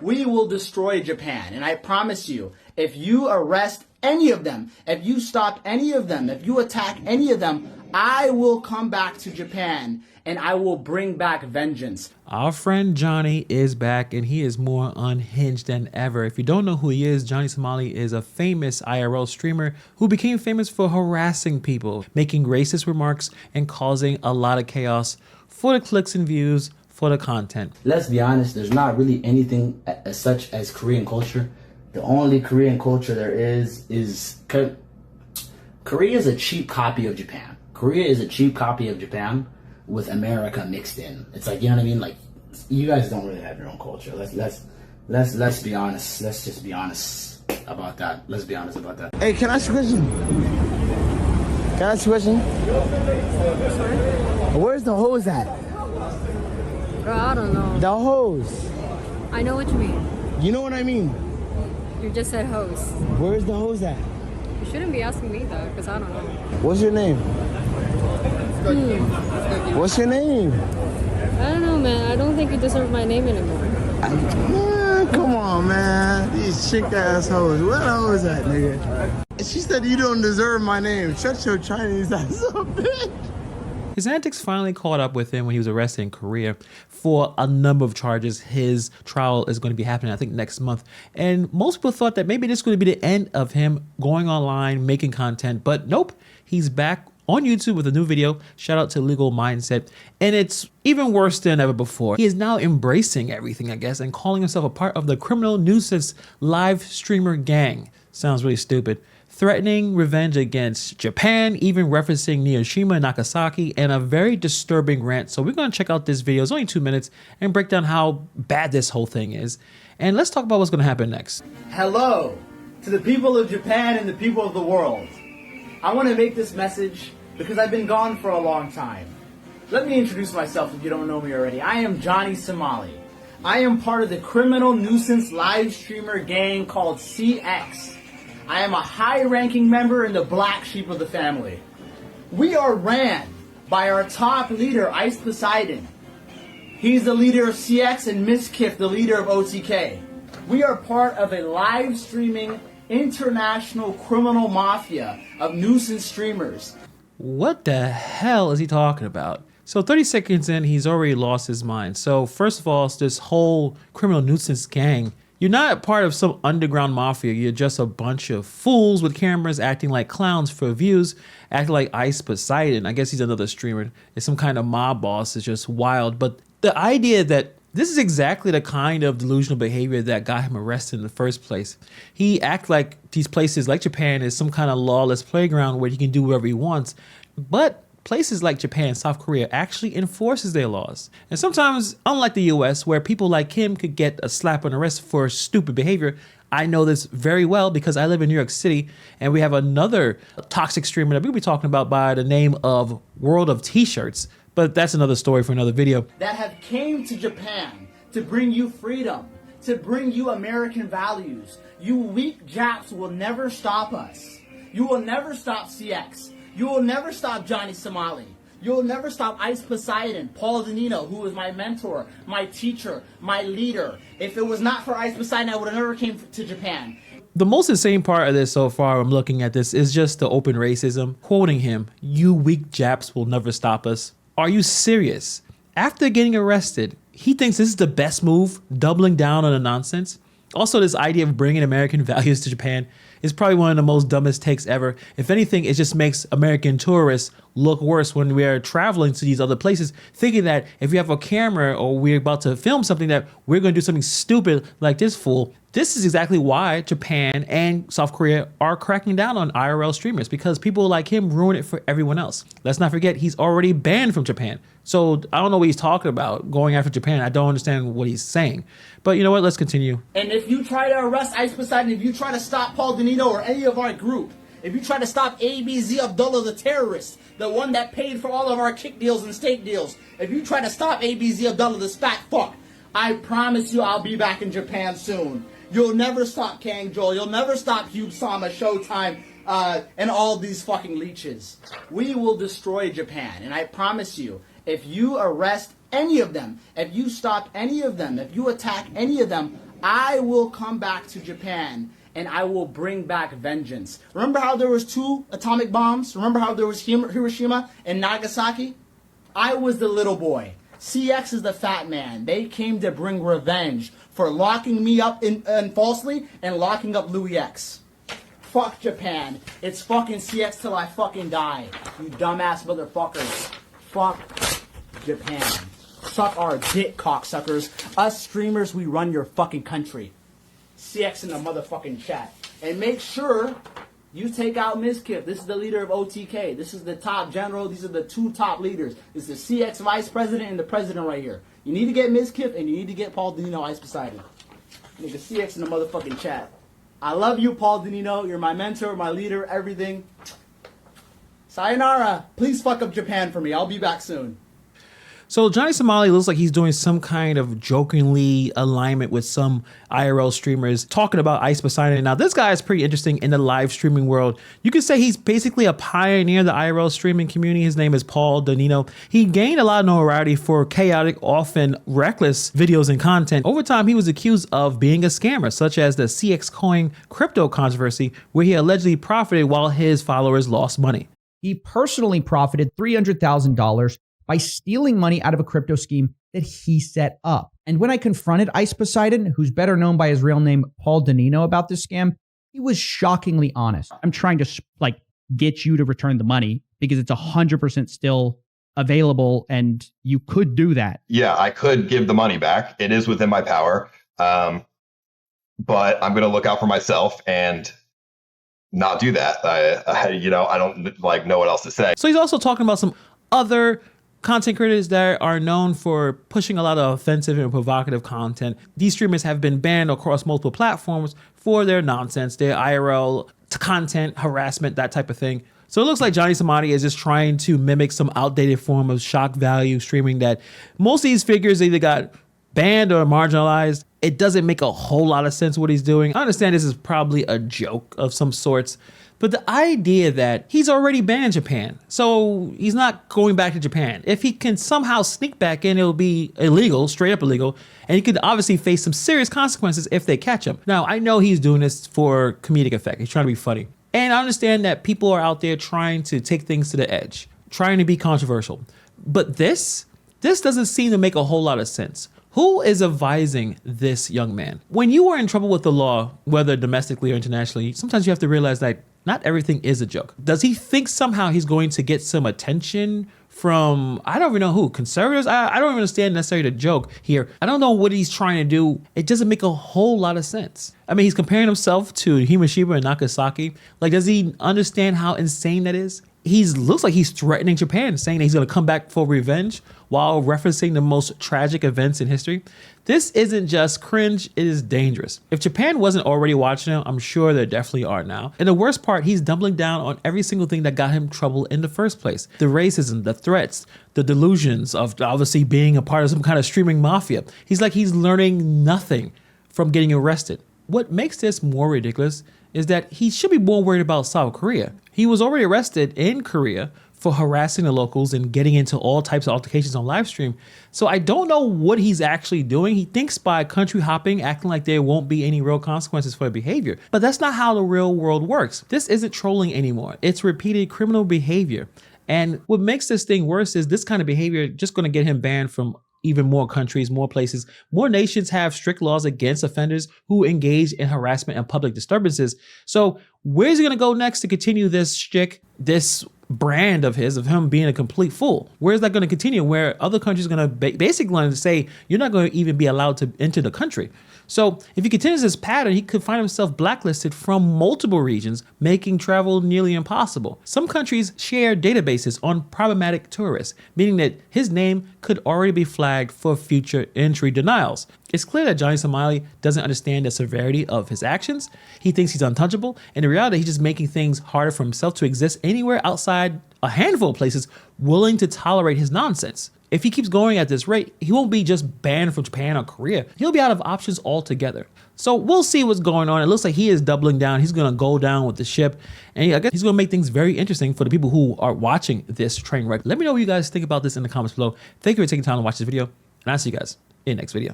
We will destroy Japan. And I promise you, if you arrest any of them, if you stop any of them, if you attack any of them, I will come back to Japan and I will bring back vengeance. Our friend Johnny is back and he is more unhinged than ever. If you don't know who he is, Johnny Somali is a famous IRL streamer who became famous for harassing people, making racist remarks, and causing a lot of chaos for the clicks and views, for the content. Let's be honest, there's not really anything as such as Korean culture. The only Korean culture there is Korea is a cheap copy of Japan. Korea is a cheap copy of Japan with America mixed in. It's like, you know what I mean? Like, you guys don't really have your own culture. Let's be honest. Let's just be honest about that. Let's be honest about that. Hey, can I ask you a question? Can I ask you a question? Sorry? Where's the hose at? Bro, I don't know. The hose. I know what you mean. You know what I mean? You just said hose. Where's the hose at? You shouldn't be asking me though, because I don't know. What's your name? What's your name? I don't know, man. I don't think you deserve my name anymore. Man, come on, man. These chick assholes. Where the hose at, nigga? She said you don't deserve my name. Shut your Chinese ass up, bitch. His antics finally caught up with him when he was arrested in Korea for a number of charges. His trial is going to be happening, I think, next month. And most people thought that maybe this is going to be the end of him going online, making content. But nope, he's back on YouTube with a new video. Shout out to Legal Mindset. And it's even worse than ever before. He is now embracing everything, I guess, and calling himself a part of the criminal nuisance live streamer gang. Sounds really stupid. Threatening revenge against Japan, even referencing Hiroshima and Nagasaki, and a very disturbing rant. So we're going to check out this video. It's only 2 minutes and break down how bad this whole thing is. And let's talk about what's going to happen next. Hello to the people of Japan and the people of the world. I want to make this message because I've been gone for a long time. Let me introduce myself if you don't know me already. I am Johnny Somali. I am part of the criminal nuisance live streamer gang called CX. I am a high-ranking member in the black sheep of the family. We are ran by our top leader, Ice Poseidon. He's the leader of CX and Miskiff, the leader of OTK. We are part of a live streaming international criminal mafia of nuisance streamers. What the hell is he talking about? So 30 seconds in, he's already lost his mind. So first of all, it's this whole criminal nuisance gang. You're not part of some underground mafia. You're just a bunch of fools with cameras acting like clowns for views, acting like Ice Poseidon. I guess he's another streamer. It's some kind of mob boss. It's just wild. But the idea that this is exactly the kind of delusional behavior that got him arrested in the first place. He acts like these places like Japan is some kind of lawless playground where he can do whatever he wants. But places like Japan and South Korea actually enforces their laws. And sometimes, unlike the US, where people like him could get a slap on the wrist for stupid behavior, I know this very well because I live in New York City and we have another toxic streamer that we'll be talking about by the name of World of T-Shirts. But that's another story for another video. That have came to Japan to bring you freedom, to bring you American values. You weak Japs will never stop us. You will never stop CX. You will never stop Johnny Somali. You will never stop Ice Poseidon, Paul Danino, who was my mentor, my teacher, my leader. If it was not for Ice Poseidon, I would have never came to Japan. The most insane part of this so far, I'm looking at this, is just the open racism. Quoting him, "You weak Japs will never stop us." Are you serious? After getting arrested, he thinks this is the best move, doubling down on the nonsense? Also, this idea of bringing American values to Japan is probably one of the most dumbest takes ever. If anything, it just makes American tourists look worse when we are traveling to these other places, thinking that if we have a camera or we're about to film something that we're going to do something stupid like this fool. This is exactly why Japan and South Korea are cracking down on IRL streamers, because people like him ruin it for everyone else. Let's not forget, he's already banned from Japan. So I don't know what he's talking about, going after Japan. I don't understand what he's saying. But you know what? Let's continue. And if you try to arrest Ice Poseidon, if you try to stop Paul Danino or any of our group, if you try to stop ABZ Abdullah the terrorist, the one that paid for all of our kick deals and steak deals, if you try to stop ABZ Abdullah this fat fuck, I promise you I'll be back in Japan soon. You'll never stop Kang Joel. You'll never stop Hugh Sama, Showtime, and all these fucking leeches. We will destroy Japan, and I promise you, if you arrest any of them, if you stop any of them, if you attack any of them, I will come back to Japan and I will bring back vengeance. Remember how there was 2 atomic bombs? Remember how there was Hiroshima and Nagasaki? I was the little boy. CX is the fat man. They came to bring revenge for locking me up falsely and locking up Louis X. Fuck Japan. It's fucking CX till I fucking die. You dumbass motherfuckers. Fuck Japan. Suck our dick, cocksuckers. Us streamers, we run your fucking country. CX in the motherfucking chat. And make sure you take out Mizkif. This is the leader of OTK. This is the top general. These are the 2 top leaders. This is the CX vice president and the president right here. You need to get Mizkif and you need to get Paul Danino Ice Poseidon. Nigga, CX in the motherfucking chat. I love you, Paul Danino. You're my mentor, my leader, everything. Sayonara. Please fuck up Japan for me. I'll be back soon. So Johnny Somali looks like he's doing some kind of jokingly alignment with some IRL streamers talking about Ice Poseidon. Now, this guy is pretty interesting in the live streaming world. You could say he's basically a pioneer of the IRL streaming community. His name is Paul Danino. He gained a lot of notoriety for chaotic, often reckless videos and content. Over time, he was accused of being a scammer, such as the CX Coin crypto controversy, where he allegedly profited while his followers lost money. He personally profited $300,000 by stealing money out of a crypto scheme that he set up. And when I confronted Ice Poseidon, who's better known by his real name, Paul Danino, about this scam, he was shockingly honest. I'm trying to get you to return the money because it's 100% still available and you could do that. Yeah, I could give the money back. It is within my power. But I'm going to look out for myself and not do that. I don't know what else to say. So he's also talking about some other content creators that are known for pushing a lot of offensive and provocative content. These streamers have been banned across multiple platforms for their nonsense, their IRL content, harassment, that type of thing. So it looks like Johnny Somali is just trying to mimic some outdated form of shock value streaming that most of these figures either got banned or marginalized. It doesn't make a whole lot of sense what he's doing. I understand this is probably a joke of some sorts, but the idea that he's already banned Japan, so he's not going back to Japan. If he can somehow sneak back in, it'll be illegal, straight up illegal, and he could obviously face some serious consequences if they catch him. Now, I know he's doing this for comedic effect. He's trying to be funny. And I understand that people are out there trying to take things to the edge, trying to be controversial. But this doesn't seem to make a whole lot of sense. Who is advising this young man? When you are in trouble with the law, whether domestically or internationally, sometimes you have to realize that not everything is a joke. Does he think somehow he's going to get some attention from, I don't even know who, conservatives? I don't even understand necessarily the joke here. I don't know what he's trying to do. It doesn't make a whole lot of sense. I mean, he's comparing himself to Hiroshima and Nagasaki. Like, does he understand how insane that is? He looks like he's threatening Japan, saying that he's going to come back for revenge while referencing the most tragic events in history. This isn't just cringe, it is dangerous. If Japan wasn't already watching him, I'm sure there definitely are now. And the worst part, he's doubling down on every single thing that got him trouble in the first place. The racism, the threats, the delusions of obviously being a part of some kind of streaming mafia. He's learning nothing from getting arrested. What makes this more ridiculous is that he should be more worried about South Korea. He was already arrested in Korea for harassing the locals and getting into all types of altercations on live stream. So I don't know what he's actually doing. He thinks by country hopping, acting like there won't be any real consequences for behavior. But that's not how the real world works. This isn't trolling anymore. It's repeated criminal behavior. And what makes this thing worse is this kind of behavior just going to get him banned from even more countries, more places. More nations have strict laws against offenders who engage in harassment and public disturbances. So where's he going to go next to continue this shtick, this brand of him being a complete fool? Where's that going to continue? Where other countries are going to basically going to say, you're not going to even be allowed to enter the country. So if he continues this pattern, he could find himself blacklisted from multiple regions, making travel nearly impossible. Some countries share databases on problematic tourists, meaning that his name could already be flagged for future entry denials. It's clear that Johnny Somali doesn't understand the severity of his actions. He thinks he's untouchable, and in reality, he's just making things harder for himself to exist anywhere outside a handful of places willing to tolerate his nonsense. If he keeps going at this rate, he won't be just banned from Japan or Korea. He'll be out of options altogether. So we'll see what's going on. It looks like he is doubling down. He's going to go down with the ship. And I guess he's going to make things very interesting for the people who are watching this train wreck. Let me know what you guys think about this in the comments below. Thank you for taking time to watch this video. And I'll see you guys in the next video.